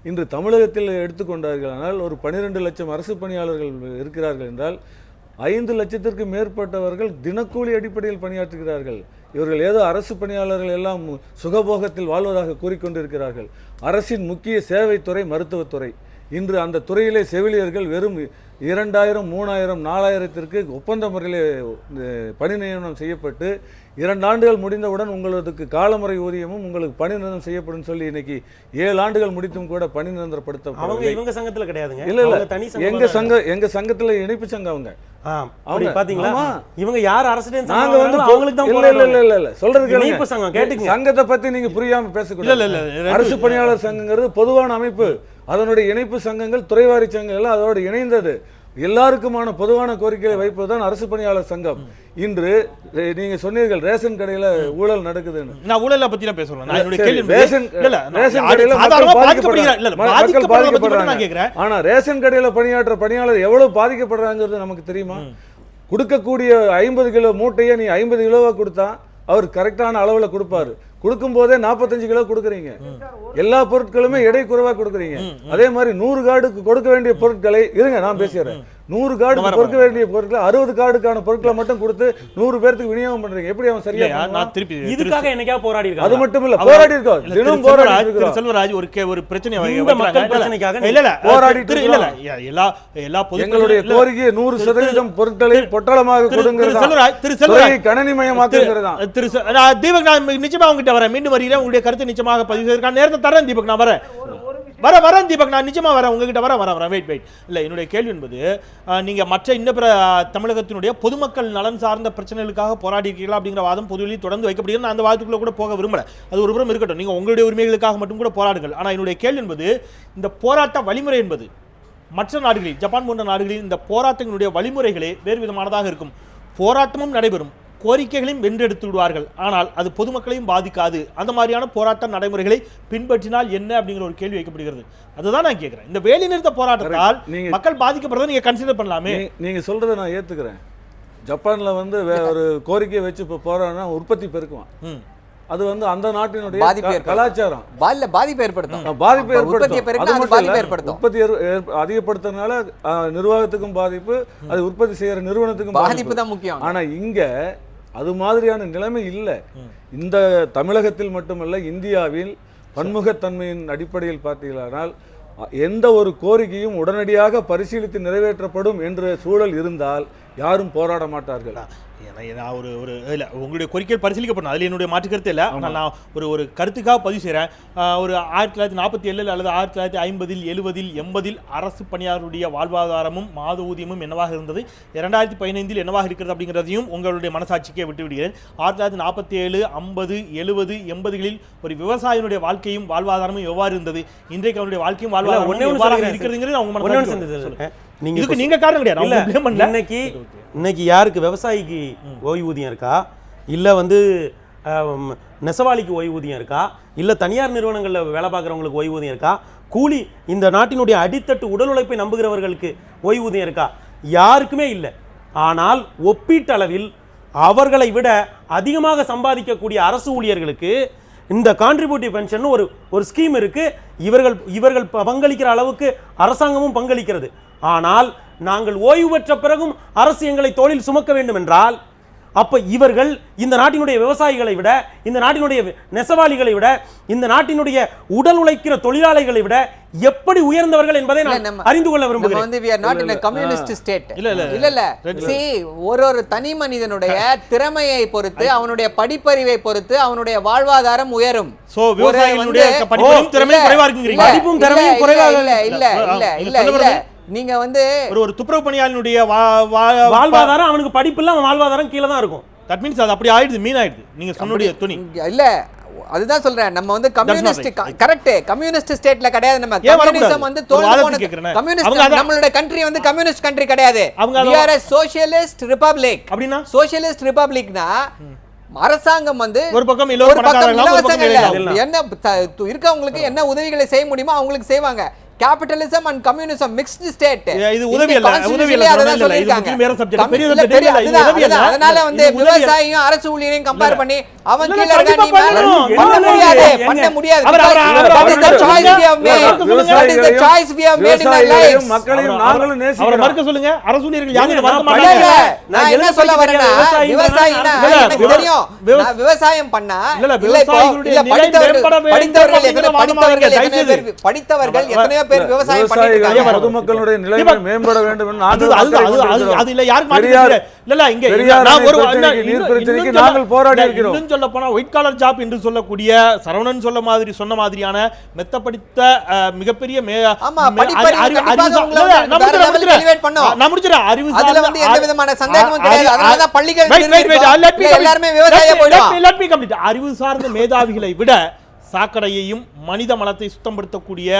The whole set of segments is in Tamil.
இன்று தமிழகத்தில் எடுத்துக்கொண்டார்கள். ஆனால் ஒரு 12 லட்சம் அரசு பணியாளர்கள் இருக்கிறார்கள் என்றால் 5 லட்சத்திற்கு மேற்பட்டவர்கள் தினக்கூலி அடிப்படையில் பணியாற்றுகிறார்கள். இவர்கள் ஏதோ அரசு பணியாளர்கள் எல்லாம் சுகபோகத்தில் வாழ்வதாக கூறிக்கொண்டிருக்கிறார்கள். அரசின் முக்கிய சேவைத்துறை மருத்துவத்துறை. இன்று அந்த துறையிலே செவிலியர்கள் வெறும் 2000, 3000, 4000த்திற்கு ஒப்பந்த முறையிலே பணி நியமனம் செய்யப்பட்டு 2 ஆண்டுகள் முடிந்தவுடன் உங்களுக்கு காலமுறை ஊதியமும் உங்களுக்கு பணி நிரந்தரம் செய்யப்படும் சொல்லி இன்னைக்கு 7 ஆண்டுகள் முடித்தும் கூட பணி நிரந்தரப்படுத்த இவங்க சங்கத்துல கிடையாதுங்க. இல்ல எங்க சங்கத்துல இணைப்பு சங்கம் அவங்க. அவங்க பாத்தீங்களா, இவங்க யார் அரசிடென்ட் நாங்க வந்து அவங்களுக்கு தான் இல்ல சொல்றது இணைப்பு சங்கம் கேட்டுங்க. சங்கத்தை பத்தி நீங்க புரியாம பேசக்கூடாது. அரசு பணியாளர் சங்கங்கிறது பொதுவான அமைப்பு. அதனுடைய இணைப்பு சங்கங்கள் துறைவாரி சங்கங்கள் எல்லாம் அதோடு இணைந்தது. எல்லாருக்குமான பொதுவான கோரிக்கையை வைப்பதுதான் அரசு பணியாளர் சங்கம். இன்று நீங்க சொன்னீர்கள் ரேஷன் கடையில ஊழல் நடக்குதுன்னு. நான் ஊழலை பத்தி தான் பேசுறேன். ரேஷன் கடையில மக்கள் பாதிக்கப்படுறாங்க. ஆனா ரேஷன் கடையில பணியாற்ற பணியாளர் எவ்வளவு பாதிக்கப்படுறாங்கிறது நமக்கு தெரியுமா? கொடுக்கக்கூடிய 50 கிலோ மூட்டையை நீ 50 கிலோவா கொடுத்தா அவர் கரெக்டான அளவுல கொடுப்பாரு. கொடுக்கும் போதே 45 கிலோ கொடுக்குறீங்க. எல்லா பொருட்களுமே எடை குறைவா கொடுக்குறீங்க. அதே மாதிரி 100 கார்டுக்கு கொடுக்க வேண்டிய பொருட்களை இருங்க நான் பேசுறேன். 100 கார்டுக்கு கொடுக்க வேண்டிய பொருட்களை 60 கார்டுக்கான பொருட்களை மட்டும் கொடுத்து 100 பேருக்கு விநியோகம் பண்றீங்க. எப்படி அவன் சரியா? நான் திருப்பி இதுக்காக என்னைக்கா போராடி இருக்காங்க. அது மட்டும் இல்ல, போராடி இருக்கோம். தினம் போராடி இருக்கோம். செல்வராஜ் ஒரு பிரச்சனை மக்கள் பிரச்சனைக்காக இல்ல போராடிட்டு இல்ல எல்லா எங்களுடைய கோரிக்கை 100% பொருட்களை பொட்டலமாக கொடுங்கிறது, கணனிமயமாக்குங்கிறது. தீபக், நான் நிச்சயமா உங்ககிட்ட வரேன். மீண்டும் வருகிறேன். உங்களுடைய கருத்து நிச்சயமாக பதிவு செய்வதற்கான நேரத்தை தரேன் தீபக். நான் வரேன் தீபக், நான் நிச்சயமா வரேன் உங்ககிட்ட வரேன். வெயிட் இல்ல, என்னுடைய கேள்வி என்பது, நீங்க மற்ற இன்ன தமிழகத்தினுடைய பொதுமக்கள் நலன் சார்ந்த பிரச்சனைகளுக்காக போராடி இருக்கீங்களா அப்படிங்கிற வாதம் பொதுவெளியில் தொடர்ந்து வைக்கப்படுகிறது. நான் அந்த வாதத்துக்குள்ள கூட போக விரும்பல. அது ஒரு புறம் இருக்கட்டும், நீங்க உங்களுடைய உரிமைகளுக்காக மட்டும் கூட போராடுங்கள். ஆனா என்னுடைய கேள்வி என்பது, இந்த போராட்ட வழிமுறை என்பது மற்ற நாடுகளில், ஜப்பான் போன்ற நாடுகளில் இந்த போராட்டங்களுடைய வழிமுறைகளே வேறு விதமானதாக இருக்கும். போராட்டமும் நடைபெறும், கோரிக்கைகளையும் வென்றெடுத்து விடுவார்கள். ஆனால் அது பொதுமக்களையும் பாதிக்காது. அந்த மாதிரியான போராட்ட நடைமுறைகளை பின்பற்றினால் என்ன அப்படிங்கிற ஒரு கேள்வி வைக்கப்படுகிறது. அதுதான் நான் கேட்கிறேன். இந்த வேலை நிறுத்த போராட்டத்தால் மக்கள் பாதிக்கப்படுறதை நீங்க கன்சிடர் பண்ணலாமே. நீங்க சொல்றதை நான் ஏத்துக்கிறேன். ஜப்பான்ல வந்து ஒரு கோரிக்கையை வச்சு இப்போ போறான்னா உற்பத்தி பெருக்குவான். அது வந்து அந்த நாட்டினுடைய கலாச்சாரம் பாதிப்பு ஏற்படுத்தும். உற்பத்தி அதிகப்படுத்துறதுனால நிர்வாகத்துக்கும் பாதிப்பு, அது உற்பத்தி செய்யற நிறுவனத்துக்கும் பாதிப்பு தான் முக்கியம். ஆனா இங்க அது மாதிரியான நிலைமை இல்லை. இந்த தமிழகத்தில் மட்டுமல்ல, இந்தியாவில் பன்முகத்தன்மையின் அடிப்படையில் பார்த்தீங்களானால் எந்த ஒரு கோரிக்கையும் உடனடியாக பரிசீலித்து நிறைவேற்றப்படும் என்ற சூழல் இருந்தால் யாரும் போராட மாட்டார்கள். நான் ஒரு இல்லை, உங்களுடைய கோரிக்கை பரிசீலிக்கப்படணும், அதில் என்னுடைய மாற்று கருத்து இல்லை. ஆனால் நான் ஒரு கருத்துக்காக பதிவு செய்கிறேன். ஒரு 1947 அல்லது 1950, 70, 80 அரசு பணியாளருடைய வாழ்வாதாரமும் மாத ஊதியமும் என்னவாக இருந்தது, 2015 என்னவாக இருக்கிறது அப்படிங்கிறதையும் உங்களுடைய மனசாட்சிக்கே விட்டு விடுகிறேன். 1947, 50, 70, 80களில் ஒரு விவசாயினுடைய வாழ்க்கையும் வாழ்வாதாரமும் எவ்வாறு இருந்தது, இன்றைக்கு அவருடைய வாழ்க்கையும் வாழ்வாதாரம் எவ்வாறு இருக்கிறதுங்கிறது அவங்க நீங்க காரணம் கிடையாது. இன்னைக்கு யாருக்கு விவசாயிக்கு ஓய்வூதியம் இருக்கா, இல்ல வந்து நெசவாளிக்கு ஓய்வூதியம் இருக்கா, இல்ல தனியார் நிறுவனங்களில் வேலை பார்க்குறவங்களுக்கு ஓய்வூதியம் இருக்கா, கூலி இந்த நாட்டினுடைய அடித்தட்டு உடல் உழைப்பை நம்புகிறவர்களுக்கு ஓய்வூதியம் இருக்கா? யாருக்குமே இல்லை. ஆனால் ஒப்பீட்டளவில் அவர்களை விட அதிகமாக சம்பாதிக்கக்கூடிய அரசு ஊழியர்களுக்கு இந்த கான்ட்ரிபியூட்டிவ் பென்ஷன் ஒரு ஸ்கீம் இருக்கு. இவர்கள் பங்களிக்கிற அளவுக்கு அரசாங்கமும் பங்களிக்கிறது. ஆனால் நாங்கள் ஓய்வு பெற்ற பிறகும் அரசு எங்களை தோளில் சுமக்க வேண்டும் என்றால், அப்ப இவர்கள் இந்த நாட்டினுடைய விவசாயிகளை விட, இந்த நாட்டினுடைய நெசவாளிகளை விட, இந்த நாட்டினுடைய உடல் உழைக்கிற தொழிலாளர்களை விட எப்படி உயர்ந்தவர்கள் என்பதை நான் அறிந்து கொள்ள விரும்புகிறேன். ஒரு தனி மனிதனுடைய திறமையை பொறுத்து, அவனுடைய படிப்பறிவை பொறுத்து அவனுடைய வாழ்வாதாரம் உயரும். நீங்க வந்து ஒரு துப்புரவு பணியாளனுடைய வாழ்வாதாரம், அவனுக்கு படிப்பு இல்ல, அவன் வாழ்வாதாரம் கீழே தான் இருக்கும். தட் மீன்ஸ் அது அப்படி ஆயிடுது, மீன் ஆயிடுது. நீங்க சொன்னுடைய துணி இல்ல, அதுதான் சொல்றேன். நம்ம வந்து கம்யூனிஸ்ட், கரெக்ட், கம்யூனிஸ்ட் ஸ்டேட்ல கிடையாது. நம்ம கம்யூனிசம் வந்து கம்யூனிஸ்ட், நம்மளோட கண்ட்ரி வந்து கம்யூனிஸ்ட் கண்ட்ரி கிடையாது. we are a socialist republic. அப்படினா சோஷியலிஸ்ட் ரிபப்ளிக்னா அரசாங்கம் வந்து ஒரு பக்கம் என்ன இருக்கவங்களுக்கு என்ன உதவிகளை செய்ய முடியுமோ அவங்களுக்கு செய்வாங்க. Capitalism and communism mixed state. இது உதவி இல்ல, உதவி இல்ல, அதான் சொல்லிருக்காங்க. அதனால வந்து விவசாயியும் அரசு ஊழியரையும் கம்பேர் பண்ணி அவன் கீழ இருக்க நீ பண்ண முடியாது, பண்ண முடியாது. That is the choice we have made. That is the choice we have made in our lives. மக்களையும் நாங்களும் நேசிக்கிறோம். அவரை மறுக்க சொல்லுங்க. அரசு ஊழியர்கள் யாரும் மறுக்க மாட்டாங்க. நான் என்ன சொல்ல வரேன்னா விவசாயினா எனக்கு தெரியும். நான் விவசாயம் பண்ணா இல்ல படித்தவர்கள் எத்தனையோ பேர் விவசாயம் பண்ணிட்டு இருக்காங்க. பொதுமக்களுடைய நிலைமை மேம்பட வேண்டும் என்று அது இல்ல யாருக்கு மாட்டீங்க. இல்ல இங்க நான் ஒரு நாங்கள் போராடி இருக்கிறோம். இன்னும் சொல்ல போனா ஒயிட் காலர் ஜாப் என்று சொல்லக்கூடிய சரவணன் சொன்ன மாதிரியான மெத்த படித்த மிகப்பெரிய அறிவு சார்ந்த மேதாவிகளை விட சாக்கடையையும் மனித மலத்தை சுத்தப்படுத்தக்கூடிய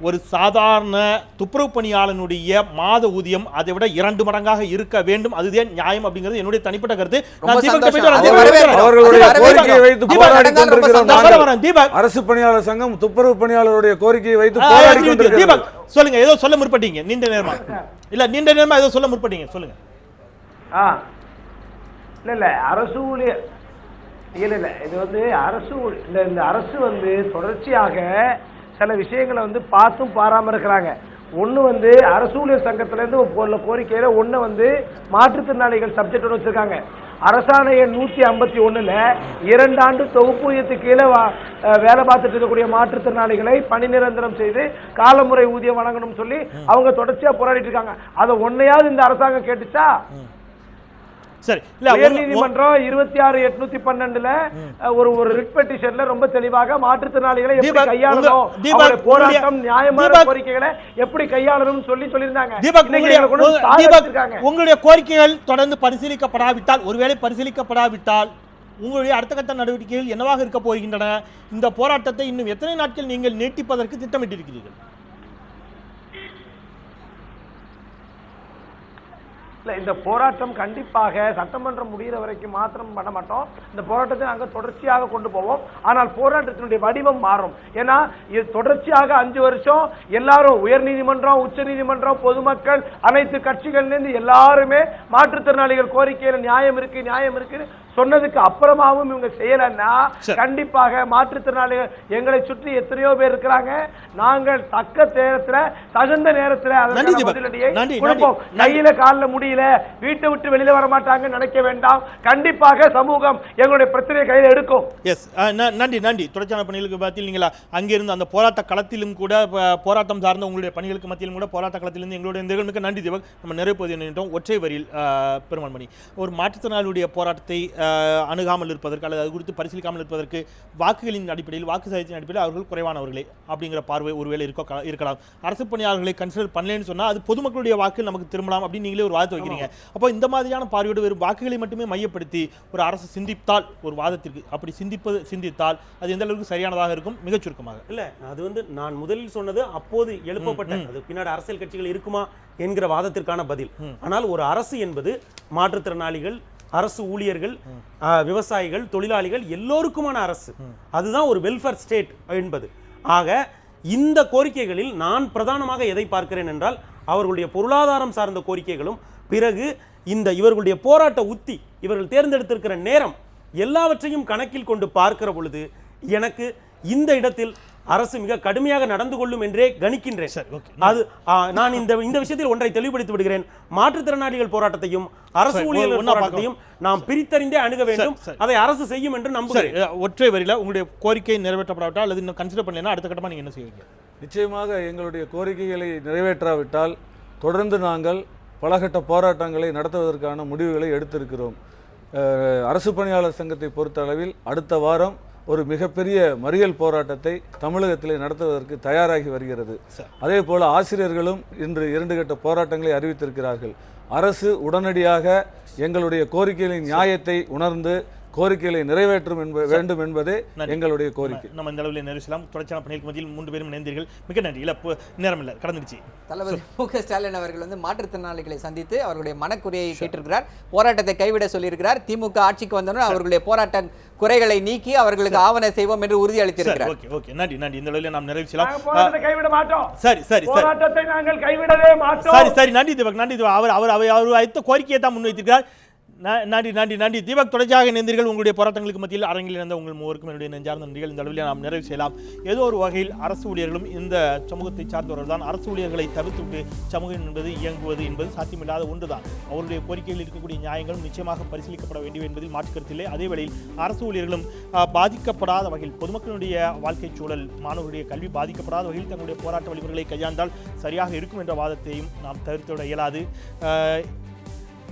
ஒரு சாதாரண துப்புரவு பணியாளனுடைய மாத ஊதியம் அதை விட 2 மடங்காக இருக்க வேண்டும். அதுதான் நியாயம் அப்படிங்கிறது என்னுடைய தனிப்பட்ட கருத்து. அரசு பணியாளர் சங்கம் துப்புரவு பணியாளருடைய கோரிக்கையை வைத்து போராடி கொண்டிருக்கிறது. தீபக் சொல்லுங்க, ஏதோ சொல்ல முற்பட்டீங்க. நீண்ட நேரமா ஏதோ சொல்ல முற்பட்டீங்க, சொல்லுங்க. இல்ல அரசு ஊழியர் இல்ல இது வந்து இந்த அரசு வந்து தொடர்ச்சியாக சில விஷயங்களை வந்து பார்த்தும் பாராம இருக்கிறாங்க. ஒன்று வந்து அரசு ஊழியர் சங்கத்திலேருந்து உள்ள கோரிக்கையில் ஒன்று வந்து மாற்றுத்திறனாளிகள் சப்ஜெக்ட் வச்சுருக்காங்க. அரசாணை எண் 151ல் 2 ஆண்டு தொகுப்பூதியத்துக்கு கீழே வேலை பார்த்துட்டு இருக்கக்கூடிய மாற்றுத்திறனாளிகளை பணி நிரந்தரம் செய்து காலமுறை ஊதியம் வழங்கணும்னு சொல்லி அவங்க தொடர்ச்சியாக போராடிட்டு இருக்காங்க. அதை ஒன்னையாவது இந்த அரசாங்கம் கேட்டுச்சா? சரி, உயர்நீதிமன்றம் 26/812ல ஒரு ரிட் பெட்டிஷன்ல ரொம்ப தெளிவாக மாற்றுத்திறனாளிகளை எப்படி கையாளணும், போராட்டம் நியாயமான கோரிக்கைகளை எப்படி கையாளணும் சொல்லியிருந்தாங்க. உங்களுடைய கோரிக்கைகள் தொடர்ந்து பரிசீலிக்கப்படாவிட்டால், ஒருவேளை பரிசீலிக்கப்படாவிட்டால் உங்களுடைய அடுத்த கட்ட நடவடிக்கைகள் என்னவாக இருக்க போகின்றன? இந்த போராட்டத்தை இன்னும் எத்தனை நாட்கள் நீங்கள் நீட்டிப்பதற்கு திட்டமிட்டிருக்கிறீர்கள்? இந்த போராட்டம் கண்டிப்பாக சட்டமன்றம் முடிகிற வரைக்கும் மாத்திரம் பண்ண மாட்டோம். இந்த போராட்டத்தை நாங்கள் தொடர்ச்சியாக கொண்டு போவோம். ஆனால் போராட்டத்தினுடைய வடிவம் மாறும். ஏன்னா இது தொடர்ச்சியாக 5 வருஷம் எல்லாரும் உயர்நீதிமன்றம், உச்ச நீதிமன்றம், பொதுமக்கள், அனைத்து கட்சிகள்லேருந்து எல்லாருமே மாற்றுத்திறனாளிகள் கோரிக்கையில நியாயம் இருக்கு சொன்னதுக்கு அப்புறமாவும் இவங்க செய்யலன்னா கண்டிப்பாக மாற்றுத்திறனாளிகள் எங்களை சுற்றி எத்தனையோ பேர் இருக்கிறாங்க. நாங்கள் தக்க நேரத்துல தகுந்த நேரத்துல பதிலடியை கொடுப்போம். கையில காலில் முடியல, வீட்டை விட்டு வெளியில வர மாட்டாங்க நினைக்க வேண்டாம். கண்டிப்பாக சமூகம் எங்களுடைய பிரச்சனையை கையில் எடுக்கும். நன்றி. தொடர்ச்சியான பணிகளுக்கு மத்தியில் நீங்கள் அங்கிருந்து அந்த போராட்ட களத்திலும் கூட போராட்டம் சார்ந்த உங்களுடைய பணிகளுக்கு மத்தியிலும் கூட போராட்ட களத்திலிருந்து எங்களுடைய நிகழ்வுக்கு நன்றி தீபக். நம்ம நிறைவு பகுதியை நின்றோம். ஒற்றை வரியில் பெருமாள்மணி, ஒரு மாற்றுத்திறனாளியுடைய போராட்டத்தை அணுகாமல் இருப்பதற்கு அல்லது அது குறித்து பரிசீலிக்காமல் இருப்பதற்கு வாக்குகளின் அடிப்படையில், வாக்கு சதவீதத்தின் அடிப்படையில் அவர்கள் குறைவானவர்களே அப்படிங்கிற பார்வை ஒருவேளை இருக்கலாம். அரசு பணியாளர்களை கன்சிடர் பண்ணலன்னு சொன்னால் அது பொதுமக்களுடைய வாக்கு நமக்கு திரும்பலாம் அப்படின்னு நீங்களே ஒரு வாதத்தை வைக்கிறீங்க. அப்போ இந்த மாதிரியான பார்வையோடு வெறும் வாக்குகளை மட்டுமே மையப்படுத்தி ஒரு அரசு சிந்தித்தால், ஒரு வாதத்திற்கு அப்படி சிந்தித்தால் அது எந்த அளவுக்கு சரியானதாக இருக்கும்? மிகச் சுருக்கமாக. இல்லை, அது வந்து நான் முதலில் சொன்னது அப்போது எழுப்பப்பட்ட, அது பின்னாடி அரசியல் கட்சிகள் இருக்குமா என்கிற வாதத்திற்கான பதில். ஆனால் ஒரு அரசு என்பது மாற்றுத்திறனாளிகள், அரசு ஊழியர்கள், விவசாயிகள், தொழிலாளிகள் எல்லோருக்குமான அரசு. அதுதான் ஒரு வெல்ஃபேர் ஸ்டேட் என்பது. ஆக இந்த கோரிக்கைகளில் நான் பிரதானமாக எதை பார்க்கிறேன் என்றால் அவர்களுடைய பொருளாதாரம் சார்ந்த கோரிக்கைகளும், பிறகு இந்த இவர்களுடைய போராட்ட உத்தி, இவர்கள் தேர்ந்தெடுத்திருக்கிற நேரம், எல்லாவற்றையும் கணக்கில் கொண்டு பார்க்கிற பொழுது எனக்கு இந்த இடத்தில் அரசு மிக கடுமையாக நடந்து கொள்ளும் என்றே கணிக்கின்றேன். அது நான் இந்த விஷயத்தில் ஒன்றை தெளிவுபடுத்தி விடுகிறேன். மாற்றுத்திறனாளிகள் போராட்டத்தையும் அரசு ஊழியர்கள் போராட்டத்தையும் நாம் பிரித்தறிந்தே அணுக வேண்டும். அதை அரசு செய்யும் என்று நம்புகிறேன். ஒற்றை வரியில உங்களுடைய கோரிக்கை நிறைவேற்றப்படாவிட்டால் அல்லது இன்னும் கன்சிடர் பண்ணலைன்னா அடுத்த கட்டமாக நீங்க என்ன செய்வீங்க? நிச்சயமாக எங்களுடைய கோரிக்கைகளை நிறைவேற்றாவிட்டால் தொடர்ந்து நாங்கள் பலகட்ட போராட்டங்களை நடத்துவதற்கான முடிவுகளை எடுத்திருக்கிறோம். அரசு பணியாளர் சங்கத்தை பொறுத்த அளவில் அடுத்த வாரம் ஒரு மிகப்பெரிய மறியல் போராட்டத்தை தமிழகத்திலே நடத்துவதற்கு தயாராகி வருகிறது. அதே போல ஆசிரியர்களும் இன்று 2 கட்ட போராட்டங்களை அறிவித்திருக்கிறார்கள். அரசு உடனடியாக எங்களுடைய கோரிக்கைகளின் நியாயத்தை உணர்ந்து கோரிக்கைகளை நிறைவேற்றும் வேண்டும் என்பதே எங்களுடைய கோரிக்கை. நம்ம இந்த அளவில் நிறைவேற்றலாம். தொடர்ச்சியான பணிகளுக்கு மத்தியில் 3 பேரும் இணைந்தீர்கள். மிக நன்றி. இல்ல நேரம் இல்லை, கடந்துருச்சு. தளபதி மு.க. ஸ்டாலின் அவர்கள் வந்து மாற்றுத்திறனாளிகளை சந்தித்து அவர்களுடைய மனக்குறையை கேட்டிருக்கிறார். போராட்டத்தை கைவிட சொல்லியிருக்கிறார். திமுக ஆட்சிக்கு வந்தவுடன் அவர்களுடைய போராட்ட குறைகளை நீக்கி அவர்களுக்கு ஆவண செய்வோம் என்று உறுதி அளித்திருக்கிறார். ஓகே நன்றி. இந்த அளவில் நாம் நிறைவேற்றலாம். போராட்டத்தை கைவிட மாட்டோம். சரி போராட்டத்தை நாங்கள் கைவிடவே மாட்டோம். சரி நன்றி தீபக். அவர் வைத்த கோரிக்கையை தான் முன்வைத்திருக்கிறார். நன்றி தீபக். தொடர்ச்சியாக இணைந்தீர்கள். உங்களுடைய போராட்டங்களுக்கு மத்தியில் அரங்கில் இருந்த உங்கள் மூவருக்கும் என்னுடைய நெஞ்சார்ந்த நன்றிகள். இந்த அளவில் நாம் நிறைவு செய்யலாம். ஏதோ ஒரு வகையில் அரசு ஊழியர்களும் இந்த சமூகத்தை சார்ந்தவர்கள் தான். அரசு ஊழியர்களை தவிர்த்துவிட்டு சமூகம் என்பது இயங்குவது என்பது சாத்தியமில்லாத ஒன்றுதான். அவருடைய கோரிக்கையில் இருக்கக்கூடிய நியாயங்களும் நிச்சயமாக பரிசீலிக்கப்பட வேண்டியது என்பதில் மாற்று கருத்தில்லை. அதே வேளையில் அரசு ஊழியர்களும் பாதிக்கப்படாத வகையில், பொதுமக்களுடைய வாழ்க்கை சூழல், மாணவர்களுடைய கல்வி பாதிக்கப்படாத வகையில் தங்களுடைய போராட்ட வழிமுறைகளை கையாண்டால் சரியாக இருக்கும் என்ற வாதத்தையும் நாம் தவிர்த்துவிட இயலாது.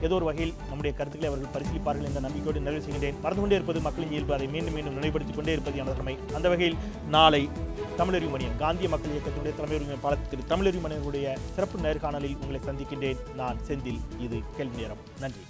ஏதோ ஒரு வகையில் நம்முடைய கருத்துக்களை அவர்கள் பரிசீலிப்பார்கள் என்ற நம்பிக்கையோடு நிறைவு செய்கின்றேன். மறந்து கொண்டே இருப்பது மக்களின் இயல்பு. அதை மீண்டும் நினைவுபடுத்திக் கொண்டே இருப்பது எனது கடமை. அந்த வகையில் நாளை தமிழறிவு மணியன் காந்திய மக்கள் இயக்கத்தினுடைய தலைமை ஒருங்கிணைப்பாளர் திரு தமிழறிவு மணியனுடைய சிறப்பு நேர்காணலில் உங்களை சந்திக்கின்றேன். நான் செந்தில். இது கேள்வி நேரம். நன்றி.